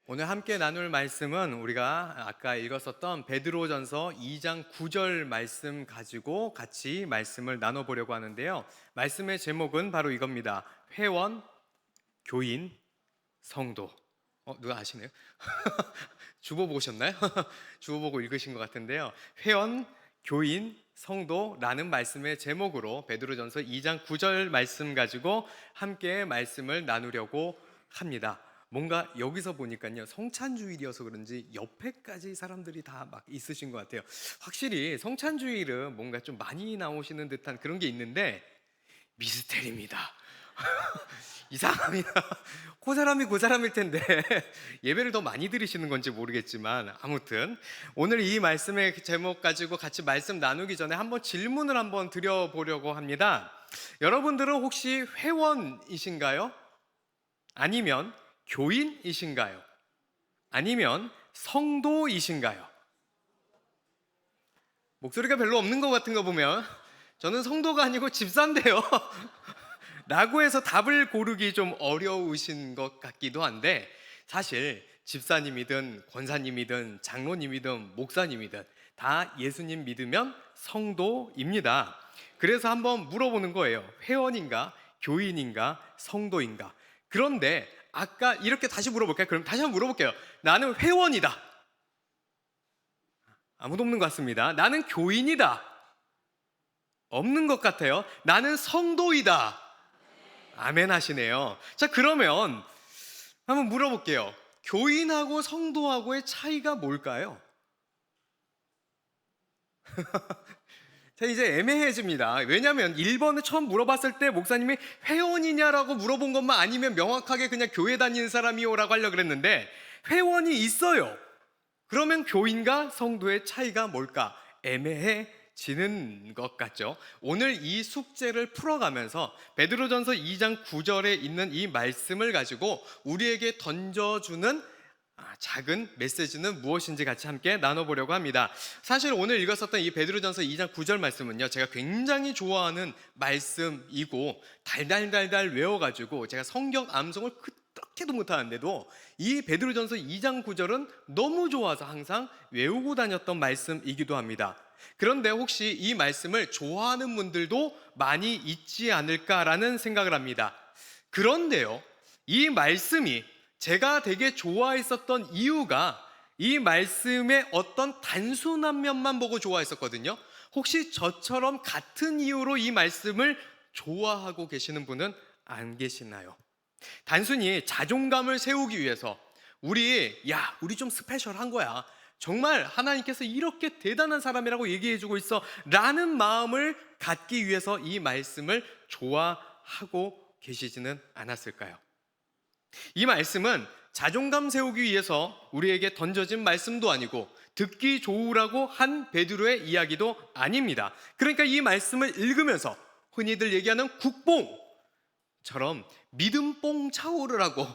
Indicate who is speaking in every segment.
Speaker 1: 오늘 함께 나눌 말씀은 우리가 아까 읽었었던 베드로전서 2장 9절 말씀 가지고 같이 말씀을 나눠보려고 하는데요. 말씀의 제목은 바로 이겁니다. 회원, 교인, 성도. 누가 아시네요? 주보 보셨나요? 주보 보고 읽으신 것 같은데요. 회원, 교인, 성도라는 말씀의 제목으로 베드로전서 2장 9절 말씀 가지고 함께 말씀을 나누려고 합니다. 뭔가 여기서 보니까요, 성찬주일이어서 그런지 옆에까지 사람들이 다 막 있으신 것 같아요. 확실히 성찬주일은 뭔가 좀 많이 나오시는 듯한 그런 게 있는데 미스테리입니다. 이상합니다. 그 사람일 텐데 예배를 더 많이 드리시는 건지 모르겠지만, 아무튼 오늘 이 말씀의 제목 가지고 같이 말씀 나누기 전에 한번 질문을 한번 드려보려고 합니다. 여러분들은 혹시 회원이신가요? 아니면 교인이신가요? 아니면 성도이신가요? 목소리가 별로 없는 것 같은 거 보면 저는 성도가 아니고 집사인데요 라고 해서 답을 고르기 좀 어려우신 것 같기도 한데, 사실 집사님이든 권사님이든 장로님이든 목사님이든 다 예수님 믿으면 성도입니다. 그래서 한번 물어보는 거예요. 회원인가, 교인인가, 성도인가? 그런데 아까 이렇게 다시 물어볼까요? 그럼 다시 한번 물어볼게요. 나는 회원이다. 아무도 없는 것 같습니다. 나는 교인이다. 없는 것 같아요. 나는 성도이다. 아멘 하시네요. 자, 그러면 한번 물어볼게요. 교인하고 성도하고의 차이가 뭘까요? 자, 이제 애매해집니다. 왜냐하면 1번을 처음 물어봤을 때 목사님이 회원이냐라고 물어본 것만 아니면 명확하게 그냥 교회 다니는 사람이요라고 하려고 그랬는데, 회원이 있어요. 그러면 교인과 성도의 차이가 뭘까? 애매해지는 것 같죠. 오늘 이 숙제를 풀어가면서 베드로전서 2장 9절에 있는 이 말씀을 가지고 우리에게 던져주는 작은 메시지는 무엇인지 같이 함께 나눠보려고 합니다. 사실 오늘 읽었었던 이 베드로전서 2장 9절 말씀은요, 제가 굉장히 좋아하는 말씀이고 달달달달 외워가지고 제가 성경 암송을 그렇게도 못하는데도 이 베드로전서 2장 9절은 너무 좋아서 항상 외우고 다녔던 말씀이기도 합니다. 그런데 혹시 이 말씀을 좋아하는 분들도 많이 있지 않을까라는 생각을 합니다. 그런데요, 이 말씀이 제가 되게 좋아했었던 이유가 이 말씀의 어떤 단순한 면만 보고 좋아했었거든요. 혹시 저처럼 같은 이유로 이 말씀을 좋아하고 계시는 분은 안 계시나요? 단순히 자존감을 세우기 위해서 우리 좀 스페셜한 거야, 정말 하나님께서 이렇게 대단한 사람이라고 얘기해주고 있어 라는 마음을 갖기 위해서 이 말씀을 좋아하고 계시지는 않았을까요? 이 말씀은 자존감 세우기 위해서 우리에게 던져진 말씀도 아니고 듣기 좋으라고 한 베드로의 이야기도 아닙니다. 그러니까 이 말씀을 읽으면서 흔히들 얘기하는 국뽕처럼 믿음뽕 차오르라고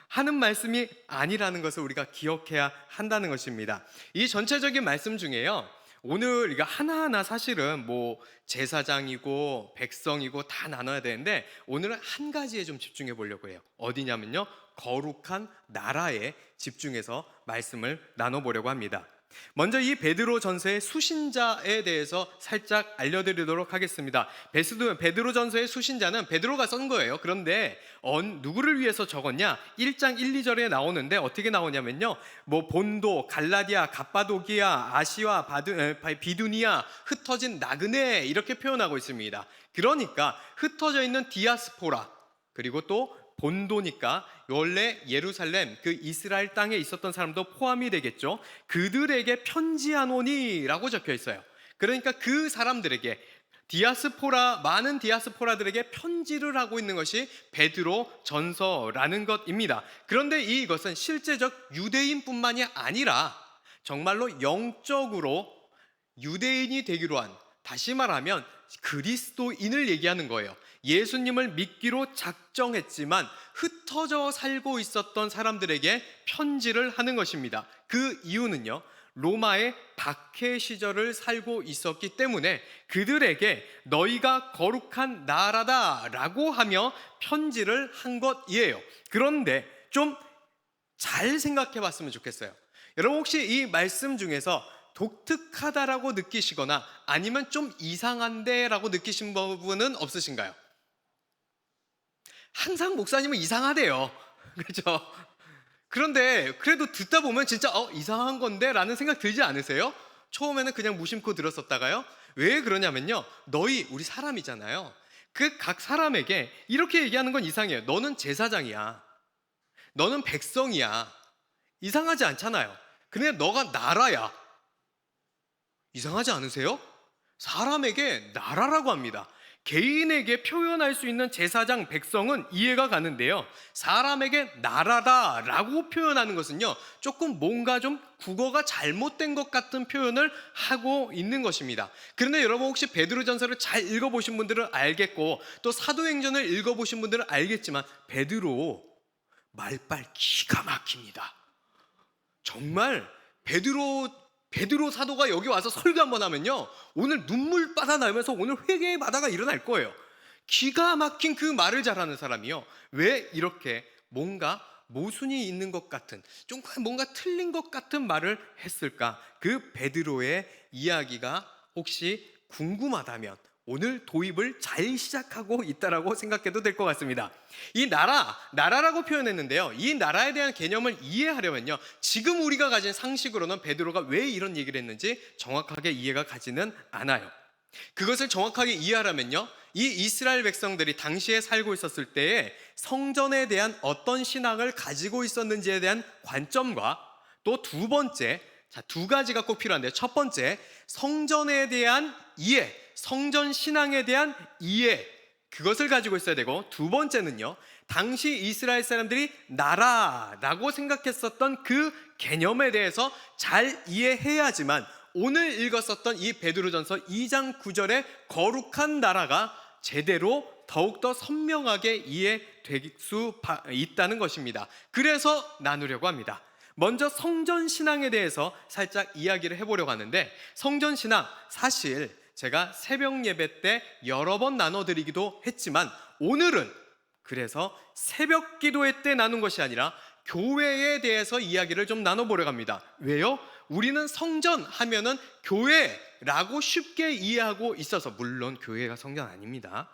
Speaker 1: 하는 말씀이 아니라는 것을 우리가 기억해야 한다는 것입니다. 이 전체적인 말씀 중에요, 오늘 이거 하나하나 사실은 뭐 제사장이고 백성이고 다 나눠야 되는데 오늘은 한 가지에 좀 집중해 보려고 해요. 어디냐면요, 거룩한 나라에 집중해서 말씀을 나눠보려고 합니다. 먼저 이 베드로 전서의 수신자에 대해서 살짝 알려드리도록 하겠습니다. 베드로 전서의 수신자는 베드로가 쓴 거예요. 그런데 누구를 위해서 적었냐? 1장 1, 2절에 나오는데 어떻게 나오냐면요, 뭐 본도, 갈라디아, 갑바도기아, 아시아, 비두니아, 흩어진 나그네 이렇게 표현하고 있습니다. 그러니까 흩어져 있는 디아스포라, 그리고 또 본도니까 원래 예루살렘 그 이스라엘 땅에 있었던 사람도 포함이 되겠죠. 그들에게 편지하노니라고 적혀 있어요. 그러니까 그 사람들에게 많은 디아스포라들에게 편지를 하고 있는 것이 베드로 전서라는 것입니다. 그런데 이것은 실제적 유대인뿐만이 아니라 정말로 영적으로 유대인이 되기로 한, 다시 말하면 그리스도인을 얘기하는 거예요. 예수님을 믿기로 작정했지만 흩어져 살고 있었던 사람들에게 편지를 하는 것입니다. 그 이유는요, 로마의 박해 시절을 살고 있었기 때문에 그들에게 너희가 거룩한 나라다 라고 하며 편지를 한 것이에요. 그런데 좀 잘 생각해 봤으면 좋겠어요. 여러분 혹시 이 말씀 중에서 독특하다라고 느끼시거나 아니면 좀 이상한데라고 느끼신 부분은 없으신가요? 항상 목사님은 이상하대요. 그렇죠? 그런데 그래도 듣다 보면 진짜 이상한 건데 라는 생각 들지 않으세요? 처음에는 그냥 무심코 들었었다가요. 왜 그러냐면요, 너희 우리 사람이잖아요. 그 각 사람에게 이렇게 얘기하는 건 이상해요. 너는 제사장이야, 너는 백성이야. 이상하지 않잖아요. 근데 너가 나라야. 이상하지 않으세요? 사람에게 나라라고 합니다. 개인에게 표현할 수 있는 제사장, 백성은 이해가 가는데요, 사람에게 나라다라고 표현하는 것은요, 조금 뭔가 좀 국어가 잘못된 것 같은 표현을 하고 있는 것입니다. 그런데 여러분 혹시 베드로전서를 잘 읽어보신 분들은 알겠고, 또 사도행전을 읽어보신 분들은 알겠지만, 베드로 말빨 기가 막힙니다. 정말 베드로 사도가 여기 와서 설교 한번 하면요, 오늘 눈물바다 나면서 오늘 회개의 바다가 일어날 거예요. 기가 막힌 그 말을 잘하는 사람이요. 왜 이렇게 뭔가 모순이 있는 것 같은, 좀 뭔가 틀린 것 같은 말을 했을까? 그 베드로의 이야기가 혹시 궁금하다면 오늘 도입을 잘 시작하고 있다라고 생각해도 될 것 같습니다. 이 나라라고 표현했는데요, 이 나라에 대한 개념을 이해하려면요, 지금 우리가 가진 상식으로는 베드로가 왜 이런 얘기를 했는지 정확하게 이해가 가지는 않아요. 그것을 정확하게 이해하려면요, 이 이스라엘 백성들이 당시에 살고 있었을 때에 성전에 대한 어떤 신앙을 가지고 있었는지에 대한 관점과, 또 두 번째, 두 가지가 꼭 필요한데, 첫 번째, 성전에 대한 이해, 성전 신앙에 대한 이해, 그것을 가지고 있어야 되고, 두 번째는요, 당시 이스라엘 사람들이 나라라고 생각했었던 그 개념에 대해서 잘 이해해야지만 오늘 읽었었던 이 베드로전서 2장 9절의 거룩한 나라가 제대로 더욱더 선명하게 이해될 수 있다는 것입니다. 그래서 나누려고 합니다. 먼저 성전 신앙에 대해서 살짝 이야기를 해보려고 하는데, 성전 신앙, 사실 제가 새벽 예배 때 여러 번 나눠드리기도 했지만, 오늘은 그래서 새벽 기도회 때 나눈 것이 아니라 교회에 대해서 이야기를 좀 나눠보려고 합니다. 왜요? 우리는 성전 하면은 교회라고 쉽게 이해하고 있어서, 물론 교회가 성전 아닙니다.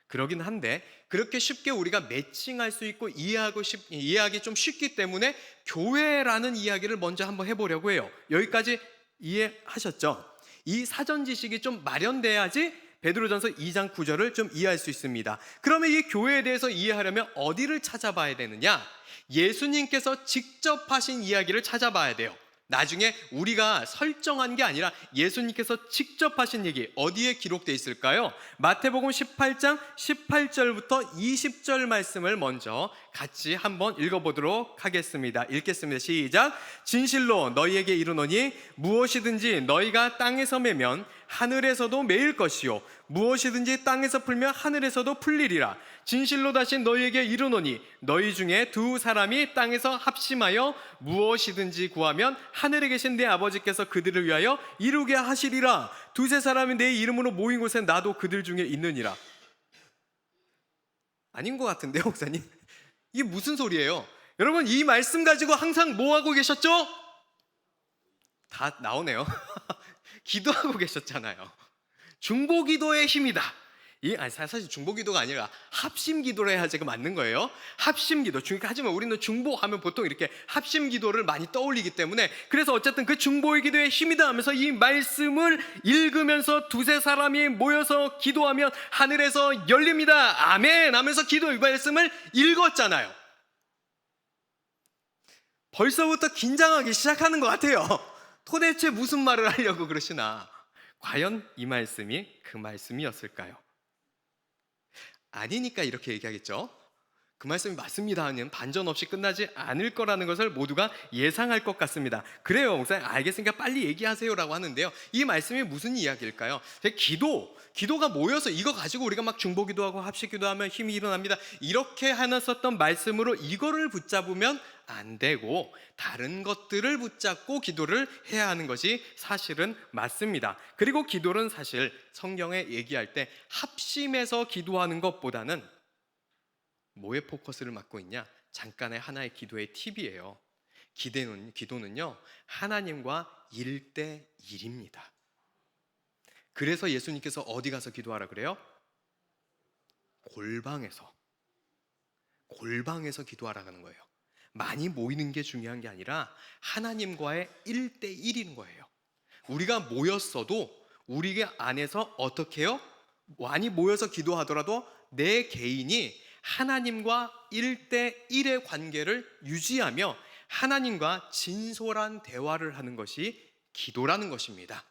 Speaker 1: 그러긴 한데 그렇게 쉽게 우리가 매칭할 수 있고 이해하기 좀 쉽기 때문에 교회라는 이야기를 먼저 한번 해보려고 해요. 여기까지 이해하셨죠? 이 사전 지식이 좀 마련돼야지 베드로전서 2장 9절을 좀 이해할 수 있습니다. 그러면 이 교회에 대해서 이해하려면 어디를 찾아봐야 되느냐? 예수님께서 직접 하신 이야기를 찾아봐야 돼요. 나중에 우리가 설정한 게 아니라 예수님께서 직접 하신 얘기, 어디에 기록되어 있을까요? 마태복음 18장 18절부터 20절 말씀을 먼저 같이 한번 읽어보도록 하겠습니다. 읽겠습니다. 시작. 진실로 너희에게 이르노니 무엇이든지 너희가 땅에서 매면 하늘에서도 매일 것이요 무엇이든지 땅에서 풀면 하늘에서도 풀리리라. 진실로 다시 너희에게 이르노니 너희 중에 두 사람이 땅에서 합심하여 무엇이든지 구하면 하늘에 계신 내 아버지께서 그들을 위하여 이루게 하시리라. 두세 사람이 내 이름으로 모인 곳에 나도 그들 중에 있느니라. 아닌 것 같은데요, 목사님? 이게 무슨 소리예요? 여러분, 이 말씀 가지고 항상 뭐 하고 계셨죠? 다 나오네요. 기도하고 계셨잖아요. 중보기도의 힘이다. 사실 중보기도가 아니라 합심기도를 해야 제가 맞는 거예요. 합심기도. 하지만 우리는 중보하면 보통 이렇게 합심기도를 많이 떠올리기 때문에, 그래서 어쨌든 그 중보의 기도의 힘이다 하면서 이 말씀을 읽으면서 두세 사람이 모여서 기도하면 하늘에서 열립니다. 아멘 하면서 기도 이 말씀을 읽었잖아요. 벌써부터 긴장하기 시작하는 것 같아요. 도대체 무슨 말을 하려고 그러시나? 과연 이 말씀이 그 말씀이었을까요? 아니니까 이렇게 얘기하겠죠. 그 말씀이 맞습니다 하면 반전 없이 끝나지 않을 거라는 것을 모두가 예상할 것 같습니다. 그래요, 목사님 알겠으니까 빨리 얘기하세요라고 하는데요, 이 말씀이 무슨 이야기일까요? 기도가 모여서 이거 가지고 우리가 막 중보기도하고 합식기도하면 힘이 일어납니다, 이렇게 해놨었던 말씀으로 이거를 붙잡으면 안 되고 다른 것들을 붙잡고 기도를 해야 하는 것이 사실은 맞습니다. 그리고 기도는 사실 성경에 얘기할 때 합심해서 기도하는 것보다는 뭐에 포커스를 맞고 있냐? 잠깐의 하나의 기도의 팁이에요. 기도는요, 하나님과 1대1입니다. 그래서 예수님께서 어디 가서 기도하라 그래요? 골방에서 기도하라는 거예요. 많이 모이는 게 중요한 게 아니라 하나님과의 1대1인 거예요. 우리가 모였어도 우리 안에서 어떻게 해요? 많이 모여서 기도하더라도 내 개인이 하나님과 1대1의 관계를 유지하며 하나님과 진솔한 대화를 하는 것이 기도라는 것입니다.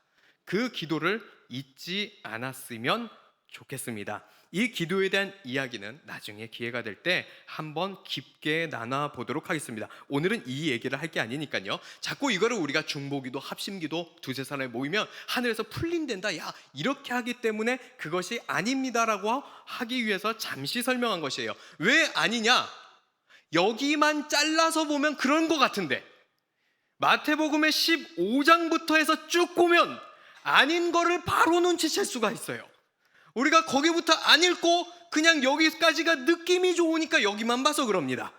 Speaker 1: 그 기도를 잊지 않았으면 좋겠습니다. 이 기도에 대한 이야기는 나중에 기회가 될 때 한번 깊게 나눠보도록 하겠습니다. 오늘은 이 얘기를 할 게 아니니까요. 자꾸 이거를 우리가 중보기도, 합심기도 두세 사람이 모이면 하늘에서 풀린댄다, 야 이렇게 하기 때문에 그것이 아닙니다라고 하기 위해서 잠시 설명한 것이에요. 왜 아니냐? 여기만 잘라서 보면 그런 것 같은데 마태복음의 15장부터 해서 쭉 보면 아닌 거를 바로 눈치챌 수가 있어요. 우리가 거기부터 안 읽고 그냥 여기까지가 느낌이 좋으니까 여기만 봐서 그럽니다.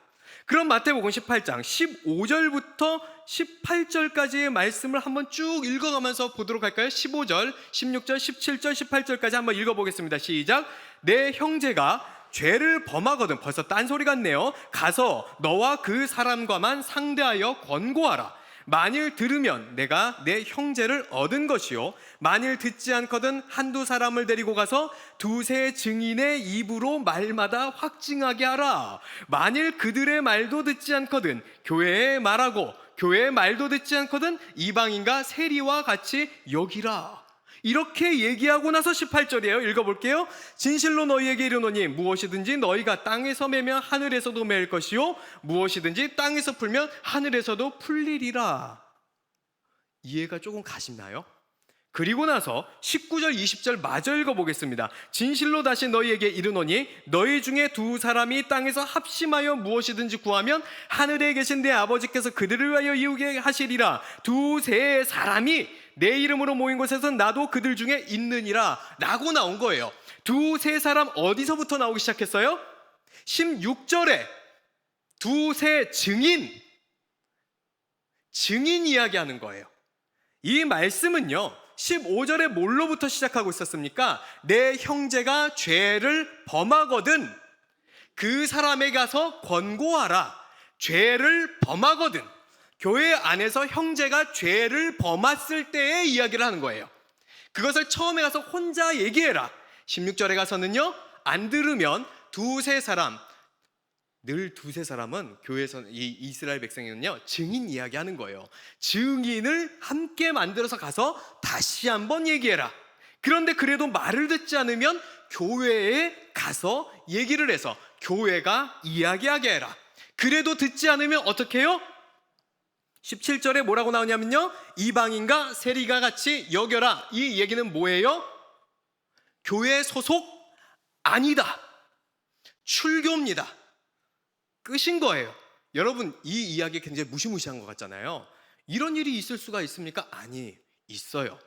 Speaker 1: 그럼 마태복음 18장 15절부터 18절까지의 말씀을 한번 쭉 읽어가면서 보도록 할까요? 15절, 16절, 17절, 18절까지 한번 읽어보겠습니다. 시작. 내 형제가 죄를 범하거든, 벌써 딴소리 같네요. 가서 너와 그 사람과만 상대하여 권고하라. 만일 들으면 내가 내 형제를 얻은 것이요, 만일 듣지 않거든 한두 사람을 데리고 가서 두세 증인의 입으로 말마다 확증하게 하라. 만일 그들의 말도 듣지 않거든 교회에 말하고, 교회의 말도 듣지 않거든 이방인과 세리와 같이 여기라. 이렇게 얘기하고 나서 18절이에요. 읽어볼게요. 진실로 너희에게 이르노니 무엇이든지 너희가 땅에서 매면 하늘에서도 매일 것이요, 무엇이든지 땅에서 풀면 하늘에서도 풀리리라. 이해가 조금 가시나요? 그리고 나서 19절 20절 마저 읽어보겠습니다. 진실로 다시 너희에게 이르노니 너희 중에 두 사람이 땅에서 합심하여 무엇이든지 구하면 하늘에 계신 내 아버지께서 그들을 위하여 이루게 하시리라. 두세 사람이 내 이름으로 모인 곳에서 나도 그들 중에 있느니라 라고 나온 거예요. 두세 사람 어디서부터 나오기 시작했어요? 16절에 두세 증인 이야기하는 거예요. 이 말씀은요 15절에 뭘로부터 시작하고 있었습니까? 내 형제가 죄를 범하거든 그 사람에게 가서 권고하라. 죄를 범하거든, 교회 안에서 형제가 죄를 범했을 때의 이야기를 하는 거예요. 그것을 처음에 가서 혼자 얘기해라. 16절에 가서는요, 안 들으면 두세 사람, 늘 두세 사람은 교회에서 이 이스라엘 백성에는요 증인 이야기하는 거예요. 증인을 함께 만들어서 가서 다시 한번 얘기해라. 그런데 그래도 말을 듣지 않으면 교회에 가서 얘기를 해서 교회가 이야기하게 해라. 그래도 듣지 않으면 어떻게 해요? 17절에 뭐라고 나오냐면요, 이방인과 세리가 같이 여겨라. 이 얘기는 뭐예요? 교회 소속 아니다, 출교입니다. 끝인 거예요. 여러분, 이 이야기 굉장히 무시무시한 것 같잖아요. 이런 일이 있을 수가 있습니까? 아니, 있어요.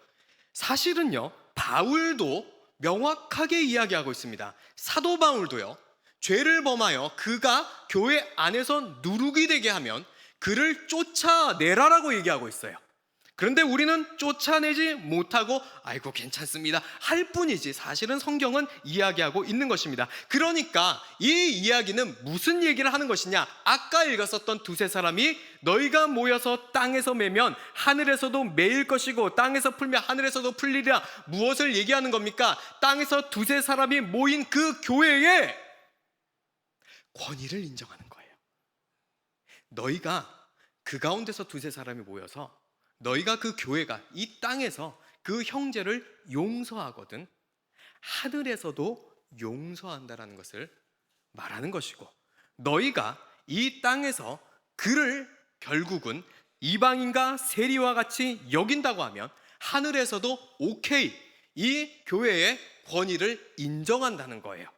Speaker 1: 사실은요, 바울도 명확하게 이야기하고 있습니다. 사도 바울도요, 죄를 범하여 그가 교회 안에서 누룩이 되게 하면 그를 쫓아내라라고 얘기하고 있어요. 그런데 우리는 쫓아내지 못하고 아이고 괜찮습니다 할 뿐이지 사실은 성경은 이야기하고 있는 것입니다. 그러니까 이 이야기는 무슨 얘기를 하는 것이냐? 아까 읽었었던 두세 사람이 너희가 모여서 땅에서 매면 하늘에서도 매일 것이고 땅에서 풀면 하늘에서도 풀리리라. 무엇을 얘기하는 겁니까? 땅에서 두세 사람이 모인 그 교회에 권위를 인정하는 거예요. 너희가 그 가운데서 두세 사람이 모여서 너희가 그 교회가 이 땅에서 그 형제를 용서하거든 하늘에서도 용서한다라는 것을 말하는 것이고, 너희가 이 땅에서 그를 결국은 이방인과 세리와 같이 여긴다고 하면 하늘에서도 오케이, 이 교회의 권위를 인정한다는 거예요.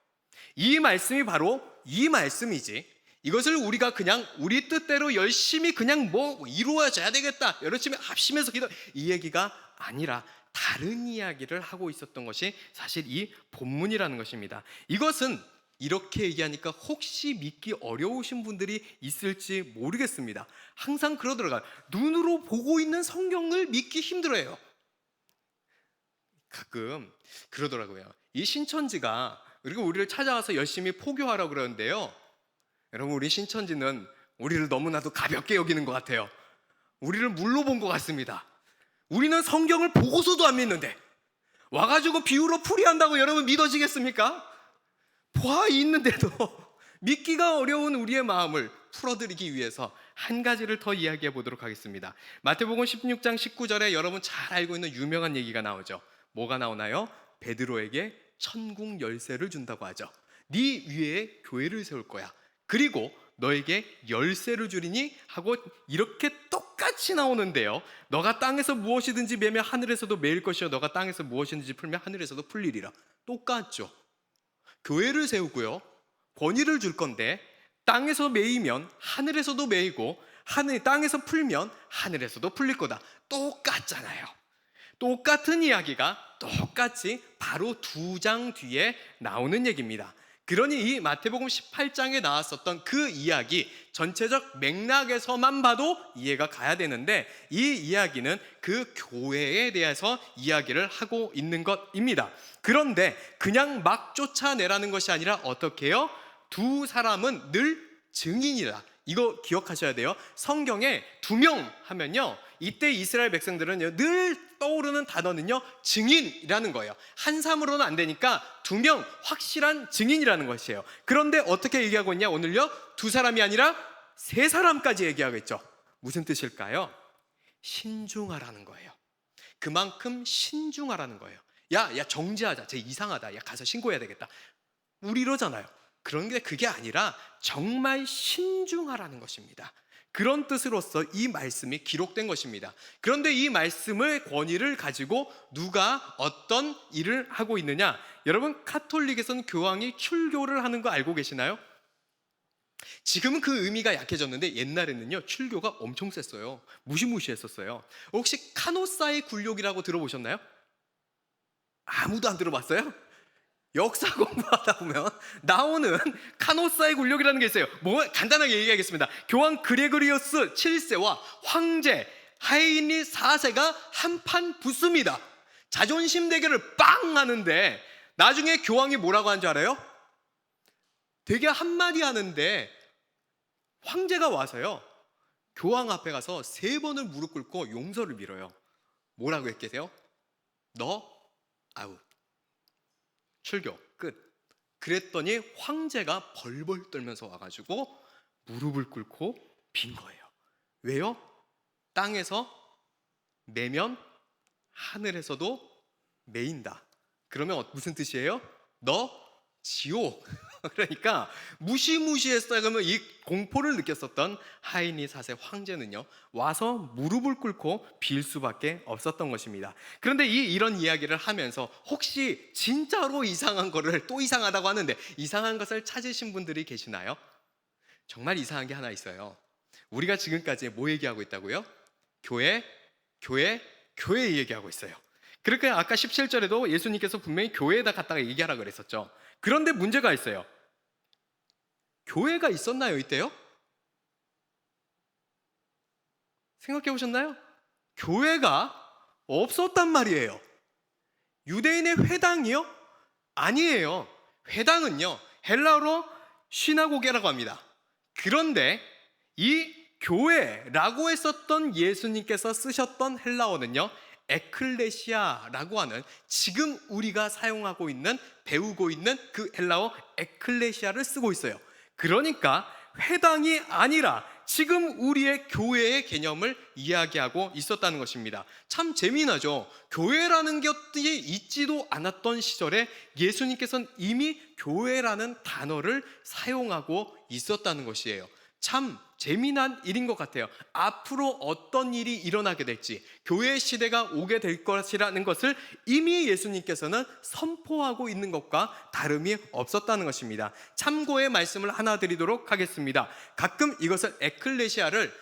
Speaker 1: 이 말씀이 바로 이 말씀이지, 이것을 우리가 그냥 우리 뜻대로 열심히 그냥 뭐 이루어져야 되겠다, 열심히 합심해서 기도, 이 얘기가 아니라 다른 이야기를 하고 있었던 것이 사실 이 본문이라는 것입니다. 이것은 이렇게 얘기하니까 혹시 믿기 어려우신 분들이 있을지 모르겠습니다. 항상 그러더라고요. 눈으로 보고 있는 성경을 믿기 힘들어요. 가끔 그러더라고요. 이 신천지가 그리고 우리를 찾아와서 열심히 포교하라고 그러는데요. 여러분, 우리 신천지는 우리를 너무나도 가볍게 여기는 것 같아요. 우리를 물로 본 것 같습니다. 우리는 성경을 보고서도 안 믿는데 와가지고 비유로 풀이한다고 여러분 믿어지겠습니까? 보아 있는데도 믿기가 어려운 우리의 마음을 풀어드리기 위해서 한 가지를 더 이야기해 보도록 하겠습니다. 마태복음 16장 19절에 여러분 잘 알고 있는 유명한 얘기가 나오죠. 뭐가 나오나요? 베드로에게 천국 열쇠를 준다고 하죠. 네 위에 교회를 세울 거야. 그리고 너에게 열쇠를 주리니 하고 이렇게 똑같이 나오는데요. 너가 땅에서 무엇이든지 매면 하늘에서도 매일 것이요 너가 땅에서 무엇이든지 풀면 하늘에서도 풀리리라. 똑같죠. 교회를 세우고요, 권위를 줄 건데 땅에서 매이면 하늘에서도 매이고 땅에서 풀면 하늘에서도 풀릴 거다. 똑같잖아요. 똑같은 이야기가 똑같이 바로 2장 뒤에 나오는 얘기입니다. 그러니 이 마태복음 18장에 나왔었던 그 이야기 전체적 맥락에서만 봐도 이해가 가야 되는데, 이 이야기는 그 교회에 대해서 이야기를 하고 있는 것입니다. 그런데 그냥 막 쫓아내라는 것이 아니라 어떻게 해요? 두 사람은 늘 증인이다. 이거 기억하셔야 돼요. 성경에 2명 하면요, 이때 이스라엘 백성들은 늘 떠오르는 단어는요 증인이라는 거예요. 한 사람으로는 안 되니까 2명 확실한 증인이라는 것이에요. 그런데 어떻게 얘기하고 있냐? 오늘요 2사람이 아니라 3사람까지 얘기하고 있죠. 무슨 뜻일까요? 신중하라는 거예요. 그만큼 신중하라는 거예요. 야 정지하자, 쟤 이상하다, 야 가서 신고해야 되겠다, 우리 이러잖아요. 그런데 그게 아니라 정말 신중하라는 것입니다. 그런 뜻으로서 이 말씀이 기록된 것입니다. 그런데 이 말씀의 권위를 가지고 누가 어떤 일을 하고 있느냐? 여러분, 카톨릭에서는 교황이 출교를 하는 거 알고 계시나요? 지금은 그 의미가 약해졌는데 옛날에는요 출교가 엄청 셌어요. 무시무시했었어요. 혹시 카노사의 굴욕이라고 들어보셨나요? 아무도 안 들어봤어요? 역사 공부하다 보면 나오는 카노사의 굴욕이라는 게 있어요. 간단하게 얘기하겠습니다. 교황 그레고리우스 7세와 황제 하이니 4세가 한판 붙습니다. 자존심 대결을 빵 하는데 나중에 교황이 뭐라고 한 줄 알아요? 되게 한마디 하는데 황제가 와서요 교황 앞에 가서 3번을 무릎 꿇고 용서를 빌어요. 뭐라고 했겠어요? 너 아웃, 출교 끝. 그랬더니 황제가 벌벌 떨면서 와가지고 무릎을 꿇고 빈 거예요. 왜요? 땅에서 매면 하늘에서도 매인다. 그러면 무슨 뜻이에요? 너 지옥. 그러니까 무시무시했어요. 그러면 이 공포를 느꼈었던 하이니 4세 황제는요 와서 무릎을 꿇고 빌 수밖에 없었던 것입니다. 그런데 이런 이야기를 하면서 혹시 진짜로 이상한 거를 또 이상하다고 하는데 이상한 것을 찾으신 분들이 계시나요? 정말 이상한 게 하나 있어요. 우리가 지금까지 뭐 얘기하고 있다고요? 교회 얘기하고 있어요. 그러니까 아까 17절에도 예수님께서 분명히 교회에다 갖다가 얘기하라 그랬었죠. 그런데 문제가 있어요. 교회가 있었나요 이때요? 생각해 보셨나요? 교회가 없었단 말이에요. 유대인의 회당이요? 아니에요. 회당은요 헬라어로 시나고게라고 합니다. 그런데 이 교회라고 했었던 예수님께서 쓰셨던 헬라어는요 에클레시아라고 하는, 지금 우리가 사용하고 있는, 배우고 있는 그 헬라어 에클레시아를 쓰고 있어요. 그러니까 회당이 아니라 지금 우리의 교회의 개념을 이야기하고 있었다는 것입니다. 참 재미나죠. 교회라는 것이 있지도 않았던 시절에 예수님께서는 이미 교회라는 단어를 사용하고 있었다는 것이에요. 참 재미난 일인 것 같아요. 앞으로 어떤 일이 일어나게 될지, 교회의 시대가 오게 될 것이라는 것을 이미 예수님께서는 선포하고 있는 것과 다름이 없었다는 것입니다. 참고의 말씀을 하나 드리도록 하겠습니다. 가끔 이것을 에클레시아를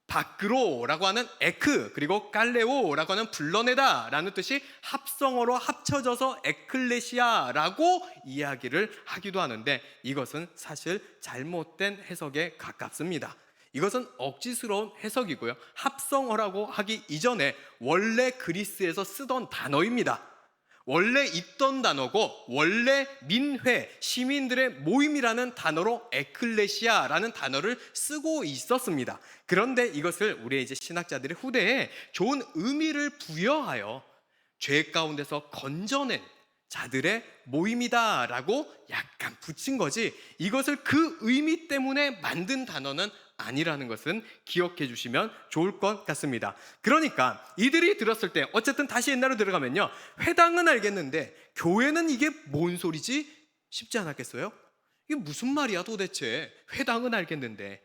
Speaker 1: 밖으로라고 하는 에크, 그리고 깔레오라고 하는 불러내다라는 뜻이 합성어로 합쳐져서 에클레시아라고 이야기를 하기도 하는데, 이것은 사실 잘못된 해석에 가깝습니다. 이것은 억지스러운 해석이고요, 합성어라고 하기 이전에 원래 그리스에서 쓰던 단어입니다. 원래 있던 단어고, 원래 민회, 시민들의 모임이라는 단어로 에클레시아라는 단어를 쓰고 있었습니다. 그런데 이것을 우리의 이제 신학자들의 후대에 좋은 의미를 부여하여 죄 가운데서 건져낸 자들의 모임이다라고 약간 붙인 거지, 이것을 그 의미 때문에 만든 단어는 아니라는 것은 기억해 주시면 좋을 것 같습니다. 그러니까 이들이 들었을 때, 어쨌든 다시 옛날로 들어가면요, 회당은 알겠는데 교회는 이게 뭔 소리지 싶지 않았겠어요? 이게 무슨 말이야 도대체, 회당은 알겠는데.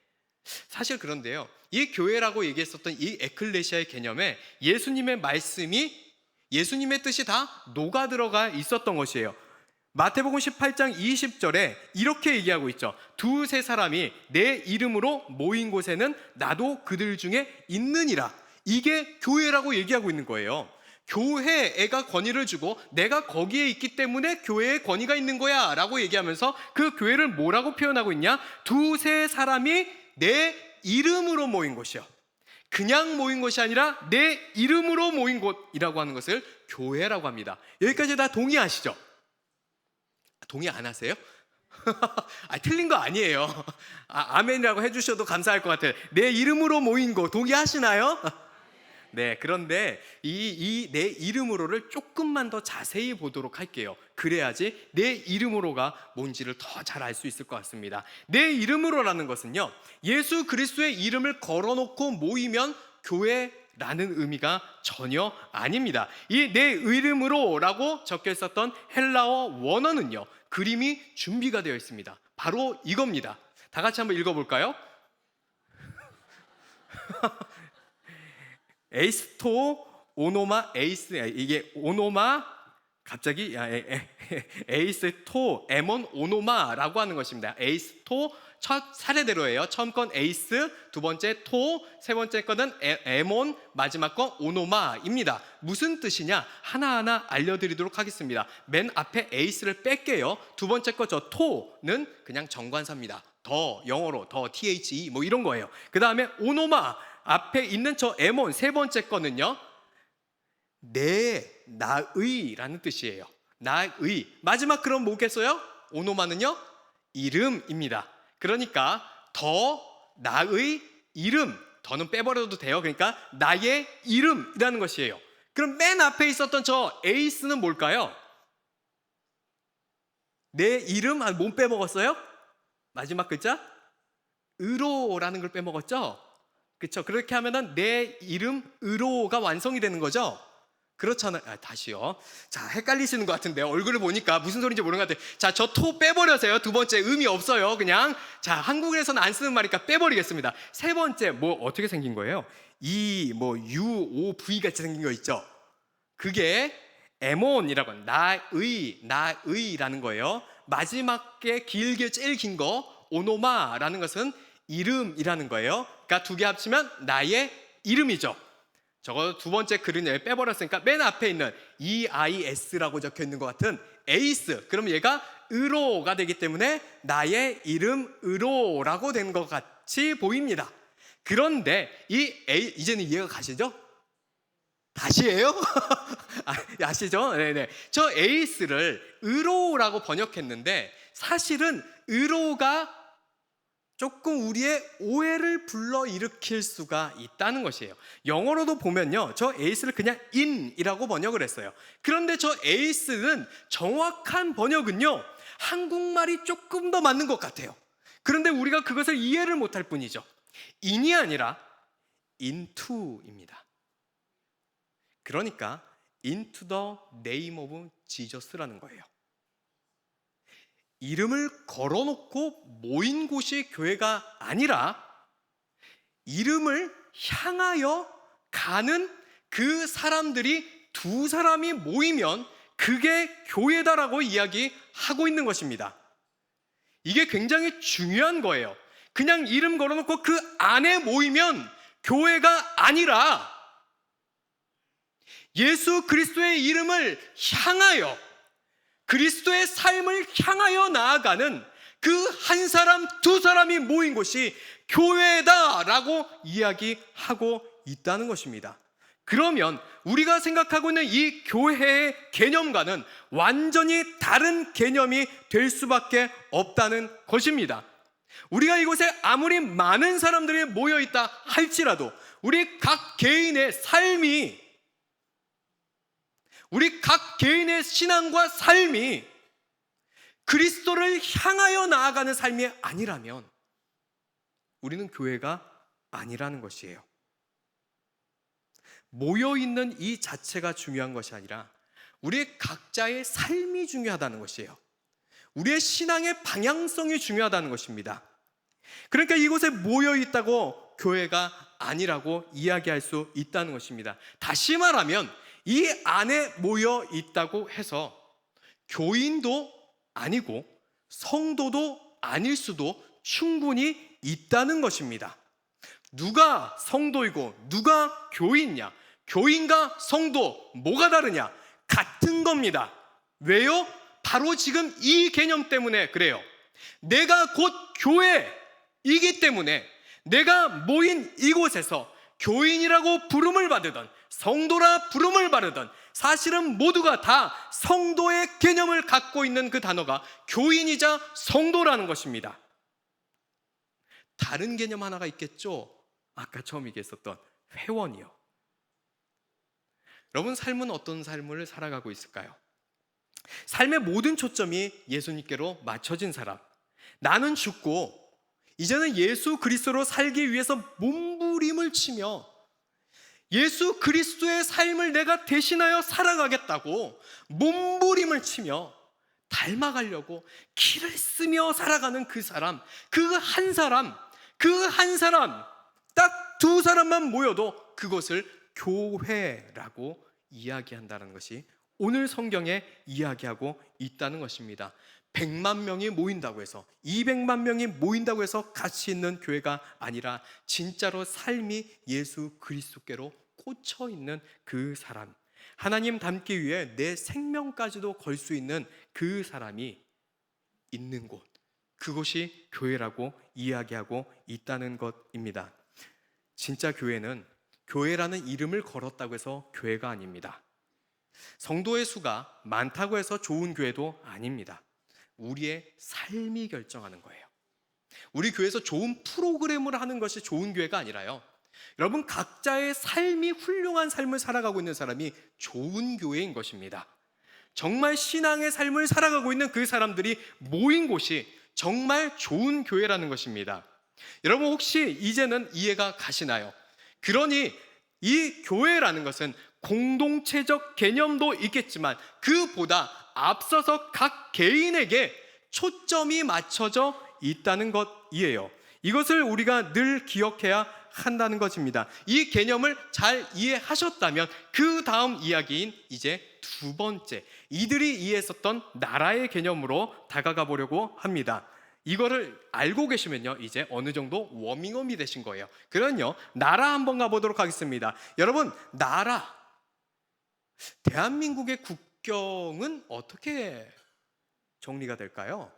Speaker 1: 사실 그런데요, 이 교회라고 얘기했었던 이 에클레시아의 개념에 예수님의 말씀이, 예수님의 뜻이 다 녹아 들어가 있었던 것이에요. 마태복음 18장 20절에 이렇게 얘기하고 있죠. 두세 사람이 내 이름으로 모인 곳에는 나도 그들 중에 있느니라. 이게 교회라고 얘기하고 있는 거예요. 교회가 권위를 주고 내가 거기에 있기 때문에 교회에 권위가 있는 거야 라고 얘기하면서 그 교회를 뭐라고 표현하고 있냐? 두세 사람이 내 이름으로 모인 곳이요, 그냥 모인 것이 아니라 내 이름으로 모인 곳이라고 하는 것을 교회라고 합니다. 여기까지 다 동의하시죠? 동의 안 하세요? 틀린 거 아니에요. 아멘이라고 해주셔도 감사할 것 같아요. 내 이름으로 모인 거 동의하시나요? 네, 그런데 이 내 이름으로를 조금만 더 자세히 보도록 할게요. 그래야지 내 이름으로가 뭔지를 더 잘 알 수 있을 것 같습니다. 내 이름으로라는 것은요, 예수 그리스도의 이름을 걸어놓고 모이면 교회라는 의미가 전혀 아닙니다. 이 내 이름으로라고 적혀 있었던 헬라어 원어는요, 그림이 준비가 되어 있습니다. 바로 이겁니다. 다 같이 한번 읽어볼까요? 에이스토 오노마 에이스, 이게 오노마 갑자기 에이스토 에몬 오노마라고 하는 것입니다. 에이스토 첫 차례대로예요. 처음 건 에이스, 두 번째 토, 세 번째 거는 에몬, 마지막 건 오노마입니다. 무슨 뜻이냐? 하나하나 알려드리도록 하겠습니다. 맨 앞에 에이스를 뺄게요. 두 번째 거 저 토는 그냥 정관사입니다. 더, 영어로 더, THE 뭐 이런 거예요. 그 다음에 오노마 앞에 있는 저 에몬 세 번째 거는요, 나의 라는 뜻이에요. 나의. 마지막 그럼 뭐겠어요? 오노마는요, 이름입니다. 그러니까 더, 나의 이름, 더는 빼버려도 돼요. 그러니까 나의 이름이라는 것이에요. 그럼 맨 앞에 있었던 저 에이스는 뭘까요? 내 이름, 못 빼먹었어요? 마지막 글자? 으로라는 걸 빼먹었죠? 그렇죠? 그렇게 하면은 내 이름 으로가 완성이 되는 거죠? 그렇잖아요. 다시요. 자, 헷갈리시는 것 같은데요. 얼굴을 보니까 무슨 소리인지 모르는 것 같아요. 자, 저 토 빼버려서요. 두 번째 의미 없어요. 그냥 자, 한국에서는 안 쓰는 말이니까 빼버리겠습니다. 세 번째 뭐 어떻게 생긴 거예요? U-O-V 같이 생긴 거 있죠? 그게 에몬이라고 하는 나의라는 거예요. 마지막에 길게 제일 긴 거 오노마라는 것은 이름이라는 거예요. 그러니까 두 개 합치면 나의 이름이죠. 저거 두 번째 글은 빼버렸으니까 맨 앞에 있는 EIS라고 적혀 있는 것 같은 에이스, 그럼 얘가 으로가 되기 때문에 나의 이름 으로라고 된 것 같이 보입니다. 그런데 이제는 이해가 가시죠? 다시예요? 아시죠? 네네. 저 에이스를 으로라고 번역했는데 사실은 으로가 조금 우리의 오해를 불러일으킬 수가 있다는 것이에요. 영어로도 보면요, 저 에이스를 그냥 in이라고 번역을 했어요. 그런데 저 에이스는 정확한 번역은요, 한국말이 조금 더 맞는 것 같아요. 그런데 우리가 그것을 이해를 못할 뿐이죠. in이 아니라 into입니다. 그러니까 into the name of Jesus라는 거예요. 이름을 걸어놓고 모인 곳이 교회가 아니라 이름을 향하여 가는 그 사람들이 두 사람이 모이면 그게 교회다라고 이야기하고 있는 것입니다. 이게 굉장히 중요한 거예요. 그냥 이름 걸어놓고 그 안에 모이면 교회가 아니라 예수 그리스도의 이름을 향하여, 그리스도의 삶을 향하여 나아가는 그 한 사람, 두 사람이 모인 곳이 교회다라고 이야기하고 있다는 것입니다. 그러면 우리가 생각하고 있는 이 교회의 개념과는 완전히 다른 개념이 될 수밖에 없다는 것입니다. 우리가 이곳에 아무리 많은 사람들이 모여있다 할지라도 우리 각 개인의 삶이, 우리 각 개인의 신앙과 삶이 그리스도를 향하여 나아가는 삶이 아니라면 우리는 교회가 아니라는 것이에요. 모여있는 이 자체가 중요한 것이 아니라 우리 각자의 삶이 중요하다는 것이에요. 우리의 신앙의 방향성이 중요하다는 것입니다. 그러니까 이곳에 모여있다고 교회가 아니라고 이야기할 수 있다는 것입니다. 다시 말하면 이 안에 모여있다고 해서 교인도 아니고 성도도 아닐 수도 충분히 있다는 것입니다. 누가 성도이고 누가 교인이냐? 교인과 성도 뭐가 다르냐? 같은 겁니다. 왜요? 바로 지금 이 개념 때문에 그래요. 내가 곧 교회이기 때문에 내가 모인 이곳에서 교인이라고 부름을 받으든 성도라 부름을 받으든 사실은 모두가 다 성도의 개념을 갖고 있는 그 단어가 교인이자 성도라는 것입니다. 다른 개념 하나가 있겠죠? 아까 처음 얘기했었던 회원이요. 여러분, 삶은 어떤 삶을 살아가고 있을까요? 삶의 모든 초점이 예수님께로 맞춰진 사람. 나는 죽고 이제는 예수 그리스도로 살기 위해서 몸부림을 치며 예수 그리스도의 삶을 내가 대신하여 살아가겠다고 몸부림을 치며 닮아가려고 길을 쓰며 살아가는 그 사람, 그 한 사람, 딱 두 사람만 모여도 그것을 교회라고 이야기한다는 것이 오늘 성경에 이야기하고 있다는 것입니다. 100만 명이 모인다고 해서 200만 명이 모인다고 해서 가치 있는 교회가 아니라 진짜로 삶이 예수 그리스도께로 꽂혀 있는 그 사람, 하나님 닮기 위해 내 생명까지도 걸 수 있는 그 사람이 있는 곳, 그것이 교회라고 이야기하고 있다는 것입니다. 진짜 교회는 교회라는 이름을 걸었다고 해서 교회가 아닙니다. 성도의 수가 많다고 해서 좋은 교회도 아닙니다. 우리의 삶이 결정하는 거예요. 우리 교회에서 좋은 프로그램을 하는 것이 좋은 교회가 아니라요, 여러분 각자의 삶이 훌륭한 삶을 살아가고 있는 사람이 좋은 교회인 것입니다. 정말 신앙의 삶을 살아가고 있는 그 사람들이 모인 곳이 정말 좋은 교회라는 것입니다. 여러분 혹시 이제는 이해가 가시나요? 그러니 이 교회라는 것은 공동체적 개념도 있겠지만 그보다 앞서서 각 개인에게 초점이 맞춰져 있다는 것이에요. 이것을 우리가 늘 기억해야 한다는 것입니다. 이 개념을 잘 이해하셨다면 그 다음 이야기인 이제 두 번째, 이들이 이해했었던 나라의 개념으로 다가가 보려고 합니다. 이거를 알고 계시면요, 이제 어느 정도 워밍업이 되신 거예요. 그러면요, 나라 한번 가보도록 하겠습니다. 여러분, 나라, 대한민국의 국경은 어떻게 정리가 될까요?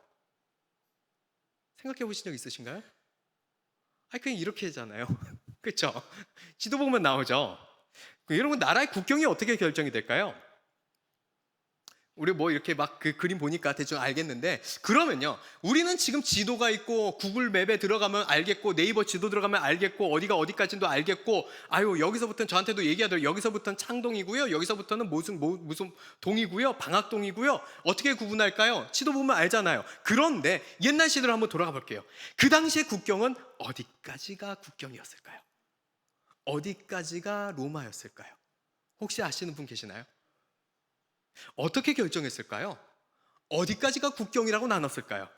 Speaker 1: 생각해 보신 적 있으신가요? 그냥 이렇게 하잖아요. 그렇죠? 지도 보면 나오죠. 여러분, 나라의 국경이 어떻게 결정이 될까요? 우리 뭐 이렇게 막 그 그림 보니까 대충 알겠는데, 그러면요, 우리는 지금 지도가 있고 구글 맵에 들어가면 알겠고 네이버 지도 들어가면 알겠고 어디가 어디까지도 알겠고, 아유 여기서부터는 저한테도 얘기하더라고요. 여기서부터는 창동이고요, 여기서부터는 무슨 동이고요, 방학동이고요. 어떻게 구분할까요? 지도 보면 알잖아요. 그런데 옛날 시대로 한번 돌아가 볼게요. 그 당시의 국경은 어디까지가 국경이었을까요? 어디까지가 로마였을까요? 혹시 아시는 분 계시나요? 어떻게 결정했을까요? 어디까지가 국경이라고 나눴을까요?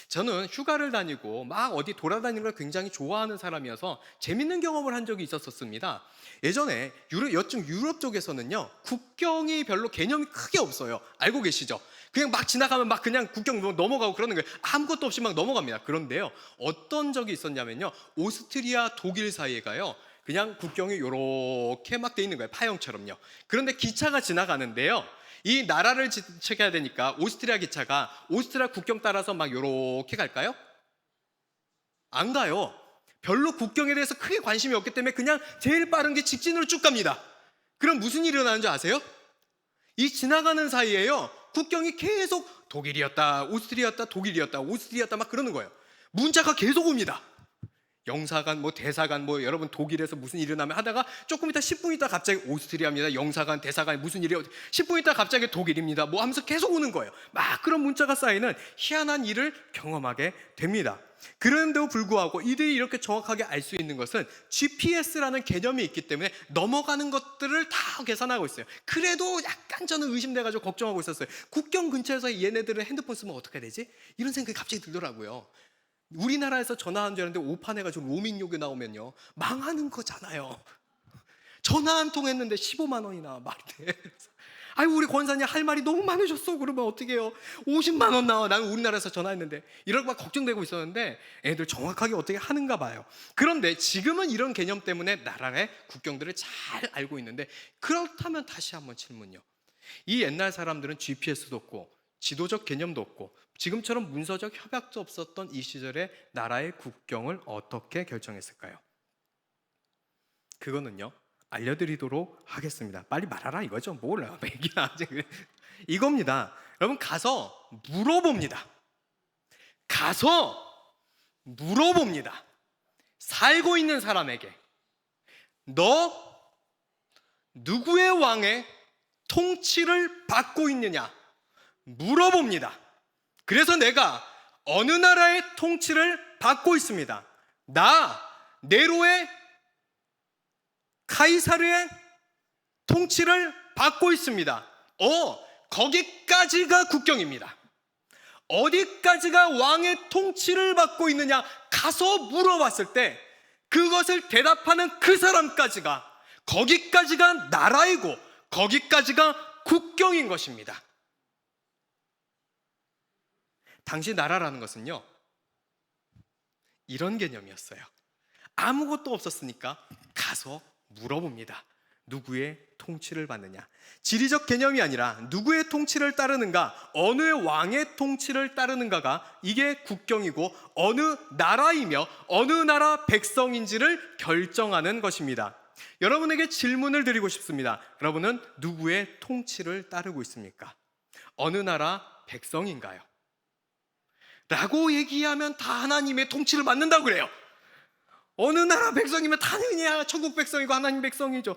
Speaker 1: 저는 휴가를 다니고 막 어디 돌아다니는 걸 굉장히 좋아하는 사람이어서 재밌는 경험을 한 적이 있었습니다. 예전에 여쪽 유럽 쪽에서는요, 국경이 별로 개념이 크게 없어요. 알고 계시죠? 그냥 막 지나가면 막 그냥 국경 넘어가고 그러는 거예요. 아무것도 없이 막 넘어갑니다. 그런데요, 어떤 적이 있었냐면요, 오스트리아 독일 사이에가요, 그냥 국경이 요렇게 막 돼 있는 거예요. 파형처럼요. 그런데 기차가 지나가는데요, 이 나라를 지켜야 되니까 오스트리아 기차가 오스트리아 국경 따라서 막 요렇게 갈까요? 안 가요. 별로 국경에 대해서 크게 관심이 없기 때문에 그냥 제일 빠른 게 직진으로 쭉 갑니다. 그럼 무슨 일이 일어나는 줄 아세요? 이 지나가는 사이에요, 국경이 계속 독일이었다 오스트리아였다 독일이었다 오스트리아였다 막 그러는 거예요. 문자가 계속 옵니다. 영사관 뭐 대사관 뭐 여러분 독일에서 무슨 일이 일어나면 하다가 조금 있다 10분 있다 갑자기 오스트리아입니다. 영사관 대사관 무슨 일이요, 10분 있다 갑자기 독일입니다 뭐 하면서 계속 오는 거예요. 막 그런 문자가 쌓이는 희한한 일을 경험하게 됩니다. 그런데도 불구하고 이들이 이렇게 정확하게 알 수 있는 것은 GPS라는 개념이 있기 때문에 넘어가는 것들을 다 계산하고 있어요. 그래도 약간 저는 의심돼가지고 걱정하고 있었어요. 국경 근처에서 얘네들은 핸드폰 쓰면 어떻게 되지? 이런 생각이 갑자기 들더라고요. 우리나라에서 전화한 줄 알았는데 오판해가지고 로밍 요금 나오면요, 망하는 거잖아요. 전화 한 통 했는데 15만 원이나 말이 돼. 아유, 우리 권사님 할 말이 너무 많으셨어. 그러면 어떻게 해요? 50만 원 나와. 나는 우리나라에서 전화했는데. 이런 거 걱정되고 있었는데 애들 정확하게 어떻게 하는가 봐요. 그런데 지금은 이런 개념 때문에 나라의 국경들을 잘 알고 있는데, 그렇다면 다시 한번 질문요. 이 옛날 사람들은 GPS도 없고 지도적 개념도 없고 지금처럼 문서적 협약도 없었던 이 시절에 나라의 국경을 어떻게 결정했을까요? 그거는요, 알려드리도록 하겠습니다. 빨리 말하라 이거죠. 몰라요. 얘기나 이겁니다. 여러분, 가서 물어봅니다. 가서 물어봅니다. 살고 있는 사람에게 너 누구의 왕의 통치를 받고 있느냐 물어봅니다. 그래서 내가 어느 나라의 통치를 받고 있습니다. 나 네로의 카이사르의 통치를 받고 있습니다. 거기까지가 국경입니다. 어디까지가 왕의 통치를 받고 있느냐 가서 물어봤을 때 그것을 대답하는 그 사람까지가, 거기까지가 나라이고 거기까지가 국경인 것입니다. 당시 나라라는 것은요, 이런 개념이었어요. 아무것도 없었으니까 가서 물어봅니다. 누구의 통치를 받느냐. 지리적 개념이 아니라 누구의 통치를 따르는가, 어느 왕의 통치를 따르는가가 이게 국경이고 어느 나라이며 어느 나라 백성인지를 결정하는 것입니다. 여러분에게 질문을 드리고 싶습니다. 여러분은 누구의 통치를 따르고 있습니까? 어느 나라 백성인가요? 라고 얘기하면 다 하나님의 통치를 받는다고 그래요. 어느 나라 백성이면 당연히 천국 백성이고 하나님 백성이죠.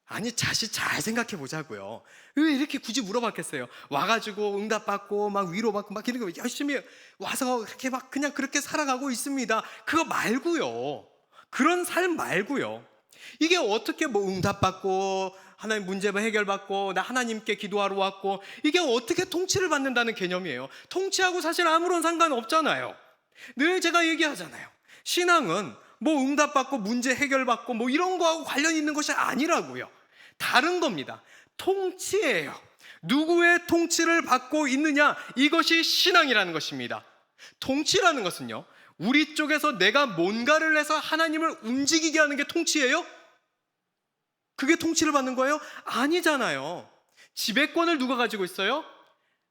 Speaker 1: 아니, 자식 잘 생각해 보자고요. 왜 이렇게 굳이 물어봤겠어요? 와가지고 응답받고 막 위로받고 막 이런 거 열심히 와서 그렇게 막 그냥 그렇게 살아가고 있습니다. 그거 말고요. 그런 삶 말고요. 이게 어떻게 뭐 응답받고 하나님 문제 해결받고 나 하나님께 기도하러 왔고, 이게 어떻게 통치를 받는다는 개념이에요? 통치하고 사실 아무런 상관없잖아요. 늘 제가 얘기하잖아요. 신앙은 뭐 응답받고 문제 해결받고 뭐 이런 거하고 관련 있는 것이 아니라고요. 다른 겁니다. 통치예요. 누구의 통치를 받고 있느냐, 이것이 신앙이라는 것입니다. 통치라는 것은요, 우리 쪽에서 내가 뭔가를 해서 하나님을 움직이게 하는 게 통치예요? 그게 통치를 받는 거예요? 아니잖아요. 지배권을 누가 가지고 있어요?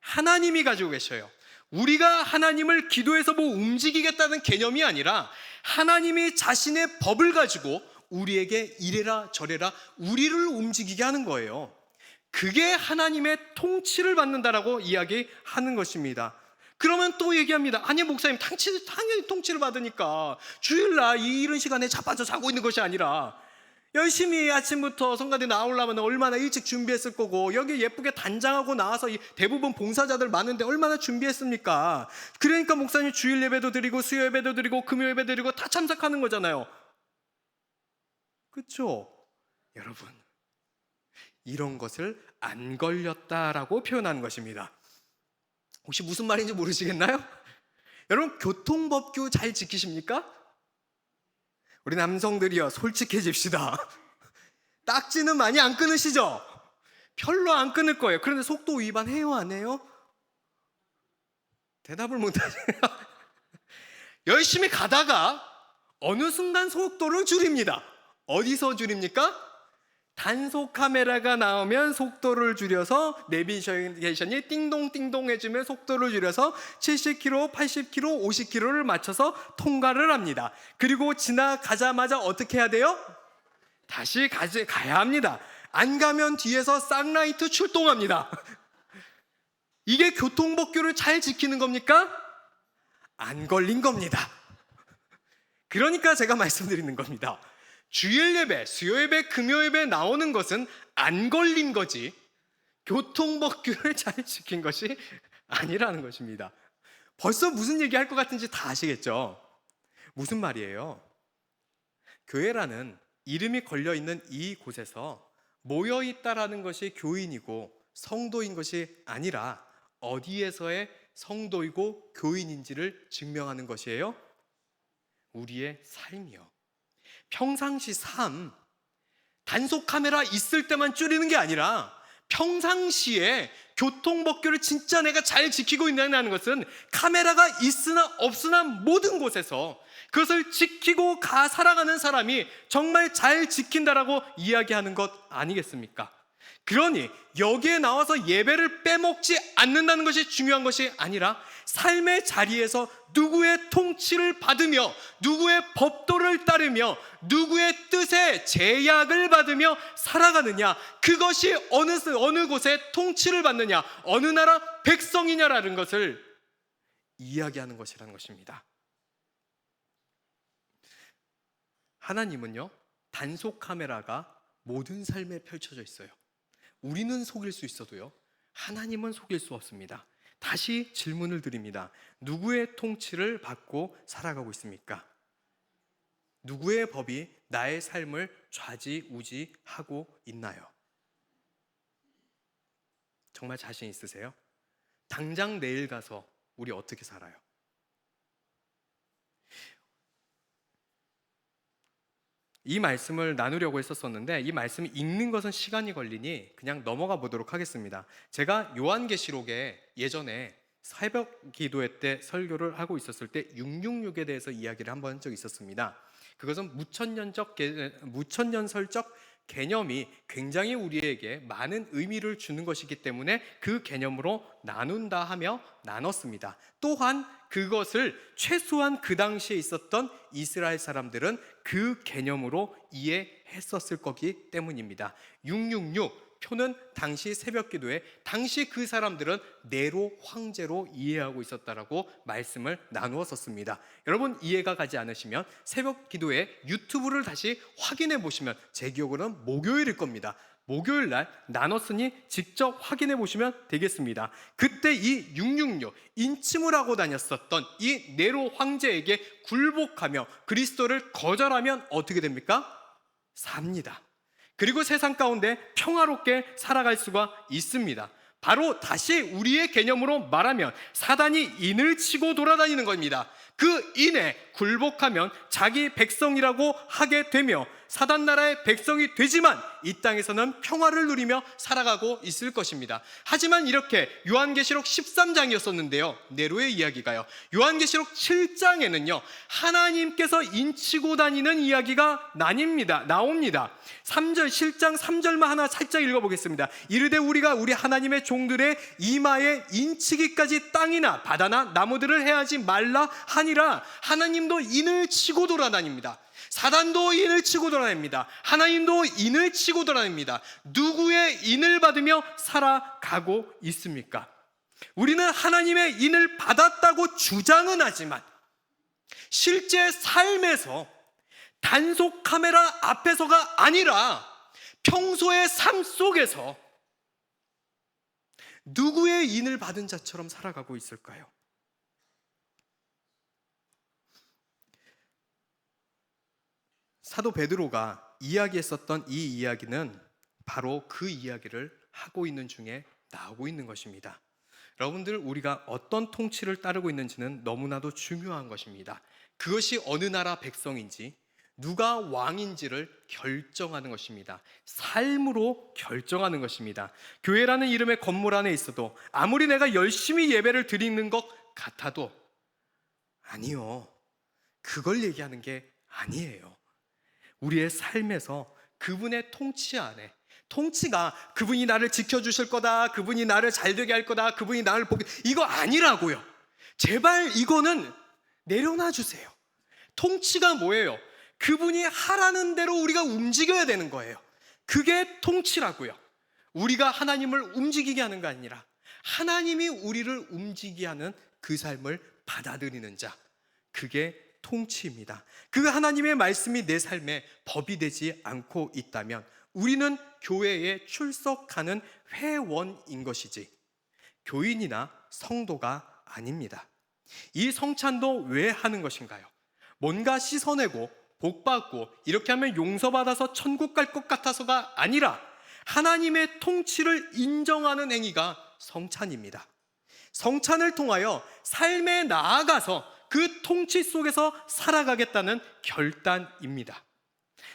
Speaker 1: 하나님이 가지고 계셔요. 우리가 하나님을 기도해서 뭐 움직이겠다는 개념이 아니라 하나님이 자신의 법을 가지고 우리에게 이래라 저래라 우리를 움직이게 하는 거예요. 그게 하나님의 통치를 받는다라고 이야기하는 것입니다. 그러면 또 얘기합니다. 아니 목사님, 당연히 통치를 받으니까 주일날 이런 시간에 자빠져 자고 있는 것이 아니라 열심히 아침부터 성가대 나오려면 얼마나 일찍 준비했을 거고, 여기 예쁘게 단장하고 나와서 대부분 봉사자들 많은데 얼마나 준비했습니까? 그러니까 목사님 주일 예배도 드리고 수요 예배도 드리고 금요 예배 드리고 다 참석하는 거잖아요. 그렇죠? 여러분, 이런 것을 안 걸렸다라고 표현하는 것입니다. 혹시 무슨 말인지 모르시겠나요? 여러분, 교통법규 잘 지키십니까? 우리 남성들이요, 솔직해집시다. 딱지는 많이 안 끊으시죠? 별로 안 끊을 거예요. 그런데 속도 위반해요, 안 해요? 대답을 못하세요. 열심히 가다가 어느 순간 속도를 줄입니다. 어디서 줄입니까? 단속 카메라가 나오면 속도를 줄여서 내비게이션이 띵동띵동 해주면 속도를 줄여서 70km, 80km, 50km를 맞춰서 통과를 합니다. 그리고 지나가자마자 어떻게 해야 돼요? 다시 가야 합니다. 안 가면 뒤에서 쌍라이트 출동합니다. 이게 교통법규를 잘 지키는 겁니까? 안 걸린 겁니다. 그러니까 제가 말씀드리는 겁니다. 주일 예배, 수요 예배, 금요 예배 나오는 것은 안 걸린 거지 교통법규를 잘 지킨 것이 아니라는 것입니다. 벌써 무슨 얘기할 것 같은지 다 아시겠죠? 무슨 말이에요? 교회라는 이름이 걸려있는 이 곳에서 모여있다라는 것이 교인이고 성도인 것이 아니라 어디에서의 성도이고 교인인지를 증명하는 것이에요? 우리의 삶이요. 평상시 삶, 단속 카메라 있을 때만 줄이는 게 아니라 평상시에 교통법규를 진짜 내가 잘 지키고 있다는 것은 카메라가 있으나 없으나 모든 곳에서 그것을 지키고 살아가는 사람이 정말 잘 지킨다라고 이야기하는 것 아니겠습니까? 그러니 여기에 나와서 예배를 빼먹지 않는다는 것이 중요한 것이 아니라 삶의 자리에서 누구의 통치를 받으며 누구의 법도를 따르며 누구의 뜻에 제약을 받으며 살아가느냐, 그것이 어느 곳에 통치를 받느냐, 어느 나라 백성이냐라는 것을 이야기하는 것이라는 것입니다. 하나님은요, 단속 카메라가 모든 삶에 펼쳐져 있어요. 우리는 속일 수 있어도요, 하나님은 속일 수 없습니다. 다시 질문을 드립니다. 누구의 통치를 받고 살아가고 있습니까? 누구의 법이 나의 삶을 좌지우지하고 있나요? 정말 자신 있으세요? 당장 내일 가서 우리 어떻게 살아요? 이 말씀을 나누려고 했었는데 이 말씀을 읽는 것은 시간이 걸리니 그냥 넘어가 보도록 하겠습니다. 제가 요한계시록에 예전에 새벽 기도회 때 설교를 하고 있었을 때 666에 대해서 이야기를 한번 한 적이 있었습니다. 그것은 무천년설적 개념이 굉장히 우리에게 많은 의미를 주는 것이기 때문에 그 개념으로 나눈다 하며 나눴습니다. 또한 그것을 최소한 그 당시에 있었던 이스라엘 사람들은 그 개념으로 이해했었을 거기 때문입니다. 666 표는 당시 새벽 기도에 당시 그 사람들은 네로 황제로 이해하고 있었다라고 말씀을 나누었었습니다. 여러분 이해가 가지 않으시면 새벽 기도에 유튜브를 다시 확인해 보시면 제 기억으로는 목요일일 겁니다. 목요일 날 나눴으니 직접 확인해 보시면 되겠습니다. 그때 이 666 인침을 하고 다녔었던 이 네로 황제에게 굴복하며 그리스도를 거절하면 어떻게 됩니까? 삽니다. 그리고 세상 가운데 평화롭게 살아갈 수가 있습니다. 바로 다시 우리의 개념으로 말하면 사단이 인을 치고 돌아다니는 겁니다. 그 인에 굴복하면 자기 백성이라고 하게 되며 사단 나라의 백성이 되지만 이 땅에서는 평화를 누리며 살아가고 있을 것입니다. 하지만 이렇게 요한계시록 13장이었었는데요 네로의 이야기가요, 요한계시록 7장에는요 하나님께서 인치고 다니는 이야기가 나옵니다. 3절 7장 3절만 하나 살짝 읽어보겠습니다. 이르되 우리가 우리 하나님의 종들의 이마에 인치기까지 땅이나 바다나 나무들을 해하지 말라 하니라. 하나님도 인을 치고 돌아다닙니다. 사단도 인을 치고 돌아다닙니다. 하나님도 인을 치고 돌아다닙니다. 누구의 인을 받으며 살아가고 있습니까? 우리는 하나님의 인을 받았다고 주장은 하지만 실제 삶에서 단속 카메라 앞에서가 아니라 평소의 삶 속에서 누구의 인을 받은 자처럼 살아가고 있을까요? 사도 베드로가 이야기했었던 이 이야기는 바로 그 이야기를 하고 있는 중에 나오고 있는 것입니다. 여러분들, 우리가 어떤 통치를 따르고 있는지는 너무나도 중요한 것입니다. 그것이 어느 나라 백성인지, 누가 왕인지를 결정하는 것입니다. 삶으로 결정하는 것입니다. 교회라는 이름의 건물 안에 있어도 아무리 내가 열심히 예배를 드리는 것 같아도 아니요, 그걸 얘기하는 게 아니에요. 우리의 삶에서 그분의 통치 안에, 통치가 그분이 나를 지켜주실 거다, 그분이 나를 잘되게 할 거다, 그분이 나를 보게, 이거 아니라고요. 제발 이거는 내려놔 주세요. 통치가 뭐예요? 그분이 하라는 대로 우리가 움직여야 되는 거예요. 그게 통치라고요. 우리가 하나님을 움직이게 하는 거 아니라 하나님이 우리를 움직이게 하는 그 삶을 받아들이는 자, 그게 통치입니다. 그 하나님의 말씀이 내 삶에 법이 되지 않고 있다면 우리는 교회에 출석하는 회원인 것이지 교인이나 성도가 아닙니다. 이 성찬도 왜 하는 것인가요? 뭔가 씻어내고 복받고 이렇게 하면 용서받아서 천국 갈 것 같아서가 아니라 하나님의 통치를 인정하는 행위가 성찬입니다. 성찬을 통하여 삶에 나아가서 그 통치 속에서 살아가겠다는 결단입니다.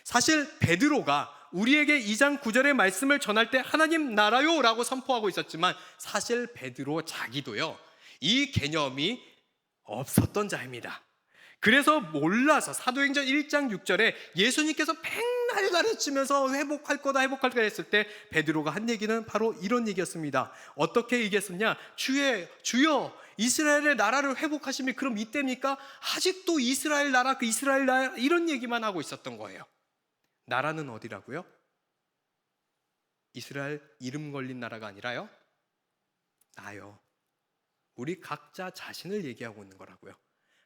Speaker 1: 사실 베드로가 우리에게 2장 9절의 말씀을 전할 때 하나님 나라요 라고 선포하고 있었지만 사실 베드로 자기도요, 이 개념이 없었던 자입니다. 그래서 몰라서 사도행전 1장 6절에 예수님께서 백날 가르치면서 회복할 거다 했을 때 베드로가 한 얘기는 바로 이런 얘기였습니다. 어떻게 얘기했었냐? 주여 이스라엘의 나라를 회복하시면 그럼 이때입니까? 아직도 이스라엘 나라, 그 이스라엘 나라, 이런 얘기만 하고 있었던 거예요. 나라는 어디라고요? 이스라엘 이름 걸린 나라가 아니라요, 나요. 우리 각자 자신을 얘기하고 있는 거라고요.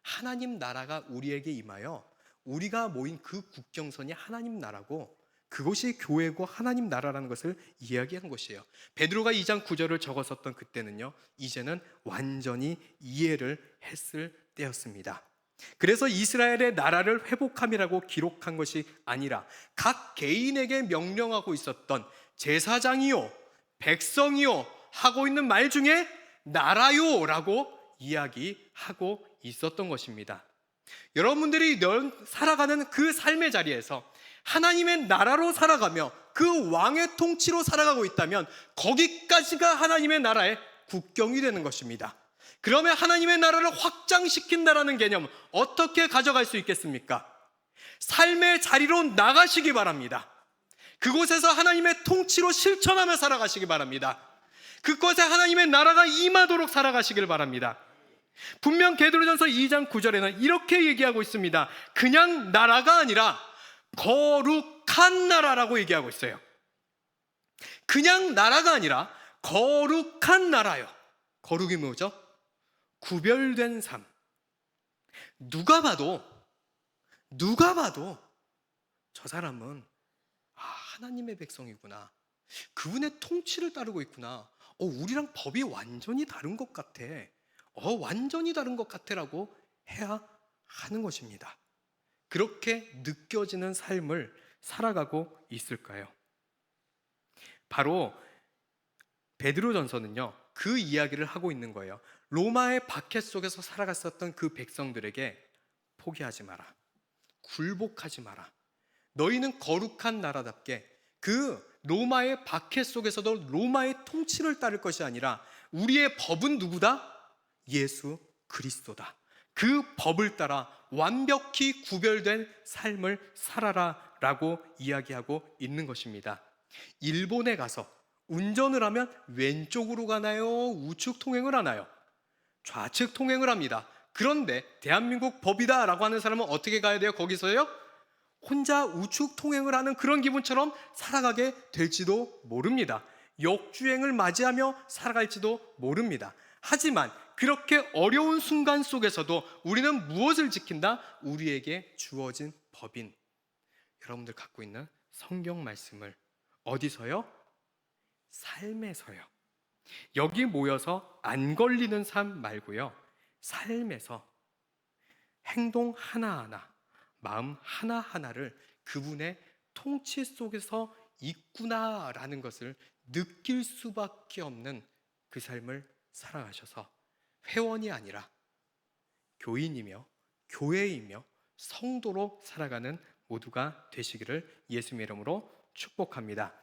Speaker 1: 하나님 나라가 우리에게 임하여 우리가 모인 그 국경선이 하나님 나라고, 그것이 교회고 하나님 나라라는 것을 이야기한 것이에요. 베드로가 2장 9절을 적었었던 그때는요, 이제는 완전히 이해를 했을 때였습니다. 그래서 이스라엘의 나라를 회복함이라고 기록한 것이 아니라 각 개인에게 명령하고 있었던 제사장이요, 백성이요 하고 있는 말 중에 나라요 라고 이야기하고 있었던 것입니다. 여러분들이 살아가는 그 삶의 자리에서 하나님의 나라로 살아가며 그 왕의 통치로 살아가고 있다면 거기까지가 하나님의 나라의 국경이 되는 것입니다. 그러면 하나님의 나라를 확장시킨다라는 개념 어떻게 가져갈 수 있겠습니까? 삶의 자리로 나가시기 바랍니다. 그곳에서 하나님의 통치로 실천하며 살아가시기 바랍니다. 그곳에 하나님의 나라가 임하도록 살아가시길 바랍니다. 분명 베드로전서 2장 9절에는 이렇게 얘기하고 있습니다. 그냥 나라가 아니라 거룩한 나라라고 얘기하고 있어요. 그냥 나라가 아니라 거룩한 나라요. 거룩이 뭐죠? 구별된 삶. 누가 봐도 저 사람은 하나님의 백성이구나, 그분의 통치를 따르고 있구나, 우리랑 법이 완전히 다른 것 같아, 완전히 다른 것 같아라고 해야 하는 것입니다. 그렇게 느껴지는 삶을 살아가고 있을까요? 바로 베드로전서는요, 그 이야기를 하고 있는 거예요. 로마의 박해 속에서 살아갔었던 그 백성들에게 포기하지 마라, 굴복하지 마라, 너희는 거룩한 나라답게 그 로마의 박해 속에서도 로마의 통치를 따를 것이 아니라 우리의 법은 누구다? 예수 그리스도다. 그 법을 따라 완벽히 구별된 삶을 살아라 라고 이야기하고 있는 것입니다. 일본에 가서 운전을 하면 왼쪽으로 가나요? 우측 통행을 하나요? 좌측 통행을 합니다. 그런데 대한민국 법이다 라고 하는 사람은 어떻게 가야 돼요? 거기서요? 혼자 우측 통행을 하는 그런 기분처럼 살아가게 될지도 모릅니다. 역주행을 맞이하며 살아갈지도 모릅니다. 하지만 그렇게 어려운 순간 속에서도 우리는 무엇을 지킨다? 우리에게 주어진 법인 여러분들 갖고 있는 성경 말씀을 어디서요? 삶에서요. 여기 모여서 안 걸리는 삶 말고요, 삶에서 행동 하나하나, 마음 하나하나를 그분의 통치 속에서 있구나라는 것을 느낄 수밖에 없는 그 삶을 살아가셔서 회원이 아니라 교인이며 교회이며 성도로 살아가는 모두가 되시기를 예수님의 이름으로 축복합니다.